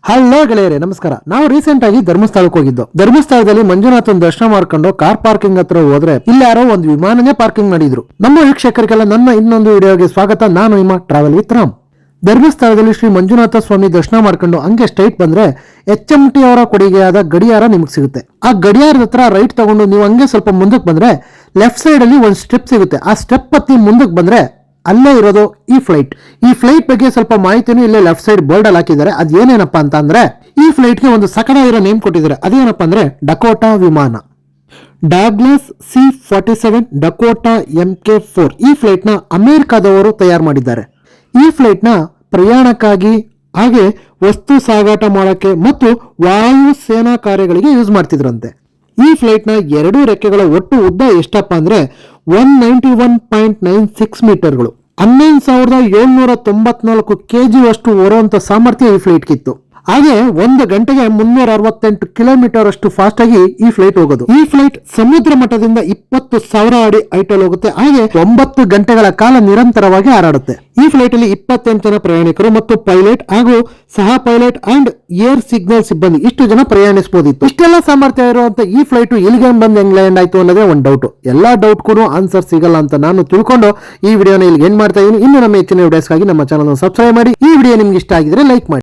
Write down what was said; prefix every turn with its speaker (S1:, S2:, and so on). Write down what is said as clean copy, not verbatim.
S1: Hello ಗೆಳೆಯರೆ, ನಮಸ್ಕಾರ. ನಾವು ರೀಸೆಂಟ್ ಆಗಿ ಧರ್ಮಸ್ಥಳಕ್ಕೆ ಹೋಗಿದ್ದು. ಧರ್ಮಸ್ಥಳದಲ್ಲಿ ಮಂಜುನಾಥನ್ ದರ್ಶನ ಮಾಡ್ಕೊಂಡು ಕಾರ್ ಪಾರ್ಕಿಂಗ್ ಹತ್ರ ಹೋದ್ರೆ ಇಲ್ಲಿ ಯಾರೋ ಒಂದು ವಿಮಾನನೇ ಪಾರ್ಕಿಂಗ್ ಮಾಡಿದ್ರು. ನಮ್ಮ ವೀಕ್ಷಕರಿಗೆಲ್ಲ ನನ್ನ ಇನ್ನೊಂದು ವಿಡಿಯೋಗೆ ಸ್ವಾಗತ. ನಾನು ನಿಮ್ಮ ಟ್ರಾವೆಲ್ ವಿತ್ ರಾಮ್. ಧರ್ಮಸ್ಥಳದಲ್ಲಿ ಶ್ರೀ ಮಂಜುನಾಥ ಸ್ವಾಮಿ ದರ್ಶನ ಮಾಡ್ಕೊಂಡು ಹಂಗೆ ಸ್ಟ್ರೈಟ್ ಬಂದ್ರೆ HMT ಅವರ ಕೊಡುಗೆಯಾದ ಗಡಿಯಾರ ನಿಮಗೆ ಸಿಗುತ್ತೆ. ಆ ಗಡಿಯಾರದ ಹತ್ರ ರೈಟ್ ತಗೊಂಡು ನೀವು ಹಂಗೆ ಸ್ವಲ್ಪ ಮುಂದಕ್ಕೆ ಬಂದ್ರೆ ಲೆಫ್ಟ್ ಸೈಡ್ ಅಲ್ಲಿ ಒಂದು ಸ್ಟೆಪ್ ಸಿಗುತ್ತೆ. ಆ ಸ್ಟೆಪ್ ಹತ್ತಿ ಮುಂದಕ್ಕೆ ಬಂದ್ರೆ ಅಲ್ಲೇ ಇರೋದು ಈ ಫ್ಲೈಟ್ ಬಗ್ಗೆ ಸ್ವಲ್ಪ ಮಾಹಿತಿನೂ ಇಲ್ಲೇ ಲೆಫ್ಟ್ ಸೈಡ್ ಬೋರ್ಡ್ ಅಲ್ಲಿ ಹಾಕಿದ್ದಾರೆ. ಅದೇನೇನಪ್ಪ ಅಂತ ಅಂದ್ರೆ ಈ ಫ್ಲೈಟ್ಗೆ ಒಂದು ಸಕಲಾಗಿರೋ ನೇಮ್ ಕೊಟ್ಟಿದ್ದಾರೆ. ಅದೇನಪ್ಪ ಅಂದ್ರೆ ಡಕೋಟಾ ವಿಮಾನ, ಡಾಗ್ಲಾಸ್ C-47 ಡಕೋಟಾ MK-4. ಈ ಫ್ಲೈಟ್ ನ ಅಮೆರಿಕಾದವರು ತಯಾರು ಮಾಡಿದ್ದಾರೆ. ಈ ಫ್ಲೈಟ್ ನ ಪ್ರಯಾಣಕ್ಕಾಗಿ ಹಾಗೆ ವಸ್ತು ಸಾಗಾಟ ಮಾಡೋಕ್ಕೆ ಮತ್ತು ವಾಯು ಸೇನಾ ಕಾರ್ಯಗಳಿಗೆ ಯೂಸ್ ಮಾಡ್ತಿದ್ರಂತೆ. ಈ ಫ್ಲೈಟ್ ನ ಎರಡು ರೆಕ್ಕೆಗಳ ಒಟ್ಟು ಉದ್ದ ಎಷ್ಟಪ್ಪ ಅಂದ್ರೆ 191.96 ಮೀಟರ್ಗಳು. 11,794 kg ಅಷ್ಟು ಹೊರುವಂತ ಸಾಮರ್ಥ್ಯ ಈ ಫ್ಲೈಟ್ಗಿತ್ತು. ಹಾಗೆ ಒಂದು ಗಂಟೆಗೆ 368 ಕಿಲೋಮೀಟರ್ ಅಷ್ಟು ಫಾಸ್ಟ್ ಆಗಿ ಈ ಫ್ಲೈಟ್ ಹೋಗೋದು. ಈ ಫ್ಲೈಟ್ ಸಮುದ್ರ ಮಟ್ಟದಿಂದ 20,000 ಅಡಿ ಹೈಟ್ ಅಲ್ಲಿ ಹೋಗುತ್ತೆ. ಹಾಗೆ 9 ಗಂಟೆಗಳ ಕಾಲ ನಿರಂತರವಾಗಿ ಹಾರಾಡುತ್ತೆ. ಈ ಫ್ಲೈಟ್ ಅಲ್ಲಿ 28 ಜನ ಪ್ರಯಾಣಿಕರು ಮತ್ತು ಪೈಲಟ್ ಹಾಗೂ ಸಹ ಪೈಲಟ್ ಅಂಡ್ ಏರ್ ಸಿಗ್ನಲ್ ಸಿಬ್ಬಂದಿ ಇಷ್ಟು ಜನ ಪ್ರಯಾಣಿಸಬಹುದಿತ್ತು. ಇಷ್ಟೆಲ್ಲ ಸಾಮರ್ಥ್ಯ ಇರುವಂತ ಈ ಫ್ಲೈಟ್ ಇಲ್ಲಿಗೆ ಬಂದು ಹೆಂಗ್ ಲ್ಯಾಂಡ್ ಆಯ್ತು ಅನ್ನೋದೇ ಒಂದು ಡೌಟ್. ಎಲ್ಲಾ ಡೌಟ್ ಕೂಡ ಆನ್ಸರ್ ಸಿಗಲ್ಲ ಅಂತ ನಾನು ತಿಳ್ಕೊಂಡು ಈ ವಿಡಿಯೋನ ಇಲ್ಲಿ ಎಂಡ್ ಮಾಡ್ತಾ ಇದ್ದೀನಿ. ಇನ್ನು ನಮ್ಮ ಹೆಚ್ಚಿನ ವಿಡಿಯೋಸ್ಗಾಗಿ ನಮ್ಮ ಚಾನಲ್ ಸಬ್ಸ್ಕ್ರೈಬ್ ಮಾಡಿ. ಈ ವಿಡಿಯೋ ನಿಮ್ಗೆ ಇಷ್ಟ ಆಗಿದ್ರೆ ಲೈಕ್ ಮಾಡಿ.